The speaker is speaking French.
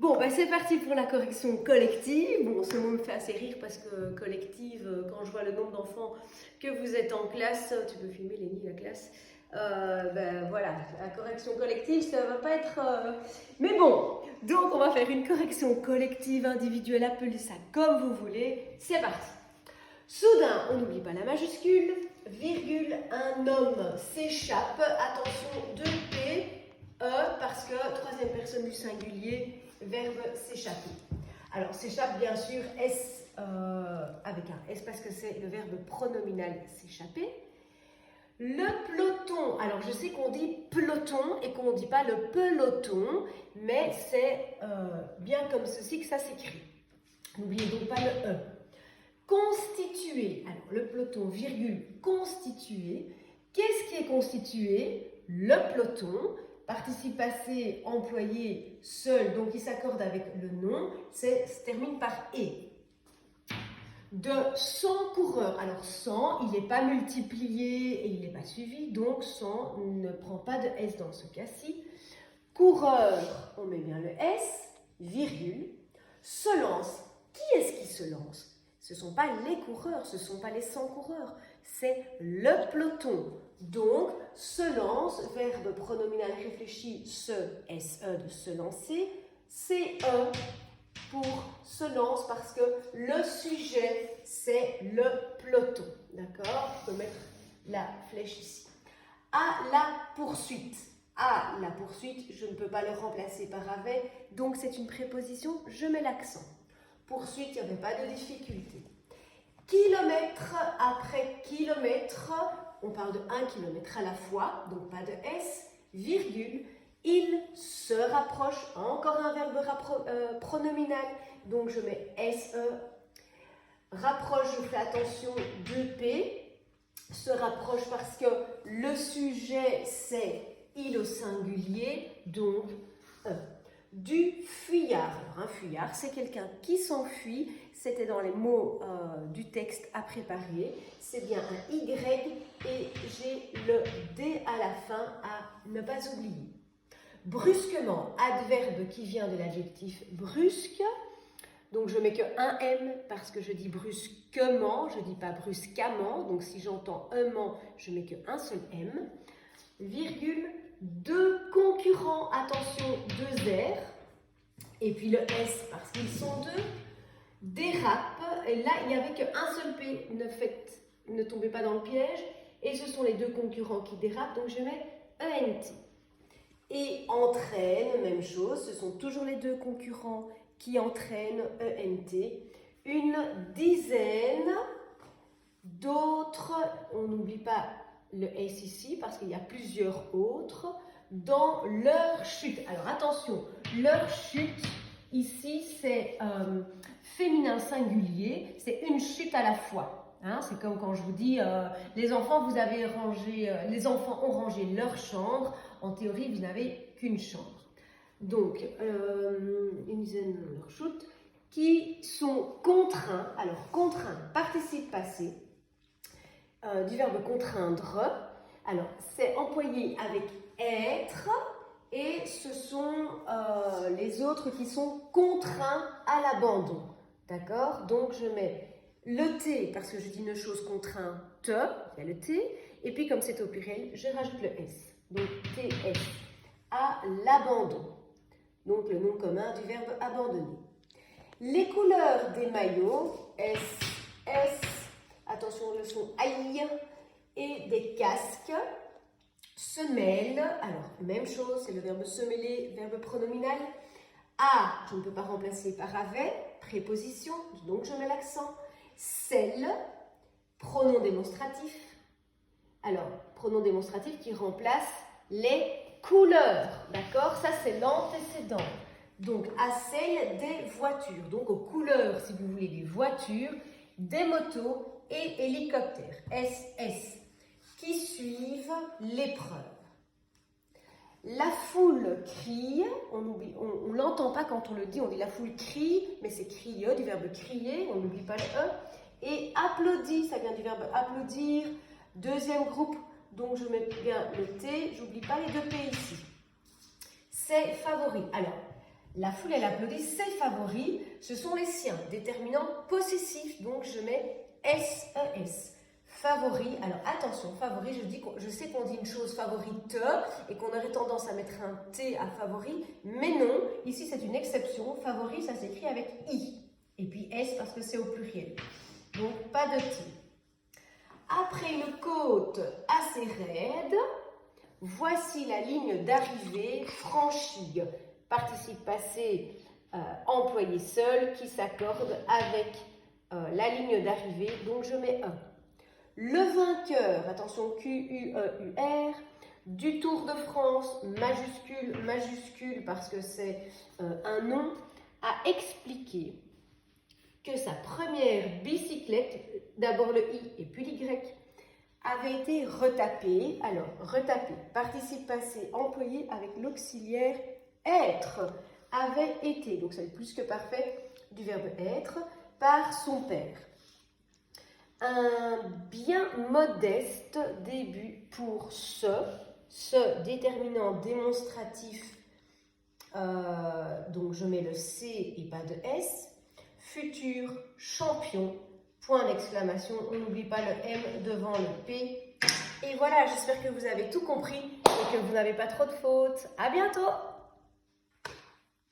Bon, ben c'est parti pour la correction collective. Bon, ce mot me fait assez rire parce que collective, quand je vois le nombre d'enfants que vous êtes en classe, tu peux filmer Lénie, la classe. Ben voilà, la correction collective, ça va pas être... Mais bon, donc on va faire une correction collective, individuelle, appelez ça comme vous voulez. C'est parti. Soudain, on n'oublie pas la majuscule, virgule, un homme s'échappe, attention, 2P, parce que troisième personne du singulier, verbe s'échapper. Alors, s'échappe, bien sûr, S avec un S parce que c'est le verbe pronominal s'échapper. Le peloton, alors je sais qu'on dit peloton et qu'on ne dit pas le peloton, mais c'est bien comme ceci que ça s'écrit. N'oubliez donc pas le E. Constitué, alors le peloton, virgule, constitué. Qu'est-ce qui est constitué? Le peloton, participe passé employé seul, donc il s'accorde avec le nom, se termine par et. De 100 coureurs, alors 100, il n'est pas multiplié et il n'est pas suivi, donc 100 ne prend pas de S dans ce cas-ci. Coureur, on met bien le S, virgule, se lance. Qui est-ce qui se lance? Ce ne sont pas les coureurs, ce ne sont pas les 100 coureurs, c'est le peloton. Donc, se lance, verbe pronominal réfléchi, se, SE de se lancer, CE pour se lance parce que le sujet, c'est le peloton. D'accord? Je peux mettre la flèche ici. À la poursuite. À la poursuite, je ne peux pas le remplacer par avec, donc c'est une préposition, je mets l'accent. Poursuite, il n'y avait pas de difficulté. Kilomètre après kilomètre, on parle de 1 kilomètre à la fois, donc pas de S, virgule, il se rapproche, encore un verbe pronominal, donc je mets SE, rapproche, je fais attention, 2P, se rapproche parce que le sujet c'est il au singulier, donc E. Du fuyard. Alors un fuyard, c'est quelqu'un qui s'enfuit. C'était dans les mots du texte à préparer. C'est bien un Y et j'ai le D à la fin à ne pas oublier. Brusquement, adverbe qui vient de l'adjectif brusque. Donc je mets que un M parce que je dis brusquement, je ne dis pas bruscamment. Donc si j'entends un ment, je mets que un seul M. Virgule. Deux concurrents, attention, deux R, et puis le S parce qu'ils sont deux, dérape, et là il n'y avait qu'un seul P, ne tombez pas dans le piège, et ce sont les deux concurrents qui dérapent, donc je mets ENT. Et entraîne, même chose, ce sont toujours les deux concurrents qui entraînent ENT. Une dizaine d'autres, on n'oublie pas le S ici parce qu'il y a plusieurs autres, dans leur chute. Alors attention, leur chute, ici c'est féminin singulier, c'est une chute à la fois. Hein, c'est comme quand je vous dis, les enfants les enfants ont rangé leur chambre, en théorie vous n'avez qu'une chambre. Donc, une dizaine de leur chute, qui sont contraints, alors contraints, participe passé, du verbe contraindre. Alors, c'est employé avec être et ce sont les autres qui sont contraints à l'abandon. D'accord? Donc, je mets le T parce que je dis une chose contrainte, il y a le T. Et puis, comme c'est au pluriel, je rajoute le S. Donc, TS, à l'abandon. Donc, le nom commun du verbe abandonner. Les couleurs des maillots, S, S, attention le son aïe, et des casques, se mêlent, alors même chose, c'est le verbe se mêler, verbe pronominal. À, je ne peux pas remplacer par avec, préposition, donc je mets l'accent. Celle, pronom démonstratif. Alors, pronom démonstratif qui remplace les couleurs, d'accord? Ça c'est l'antécédent. Donc, à celle des voitures, donc aux couleurs, si vous voulez, des voitures, des motos et hélicoptères, SS, qui suivent l'épreuve. La foule crie, on ne l'entend pas quand on le dit, on dit la foule crie, mais c'est crier, du verbe crier, on n'oublie pas le E. Et applaudit, ça vient du verbe applaudir. Deuxième groupe, donc je mets bien le T, j'oublie pas les deux P ici. C'est favori. Alors, La foule, elle applaudit ses favoris, ce sont les siens. Déterminant possessif, donc je mets S-E-S. Favori, alors attention, favori, je sais qu'on dit une chose favorite et qu'on aurait tendance à mettre un T à favori, mais non, ici c'est une exception. Favori, ça s'écrit avec I. Et puis S parce que c'est au pluriel. Donc pas de T. Après une côte assez raide, voici la ligne d'arrivée franchie. Participe passé employé seul qui s'accorde avec la ligne d'arrivée, donc je mets 1. Le vainqueur, attention Q-U-E-U-R, du Tour de France, majuscule, majuscule parce que c'est un nom, a expliqué que sa première bicyclette, d'abord le I et puis l'Y, avait été retapée. Alors, retapée, participe passé employé avec l'auxiliaire être, avait été, donc ça va être plus que parfait, du verbe être, par son père. Un bien modeste début pour ce déterminant démonstratif, donc je mets le C et pas de S, futur champion, point d'exclamation, on n'oublie pas le M devant le P. Et voilà, j'espère que vous avez tout compris et que vous n'avez pas trop de fautes. À bientôt!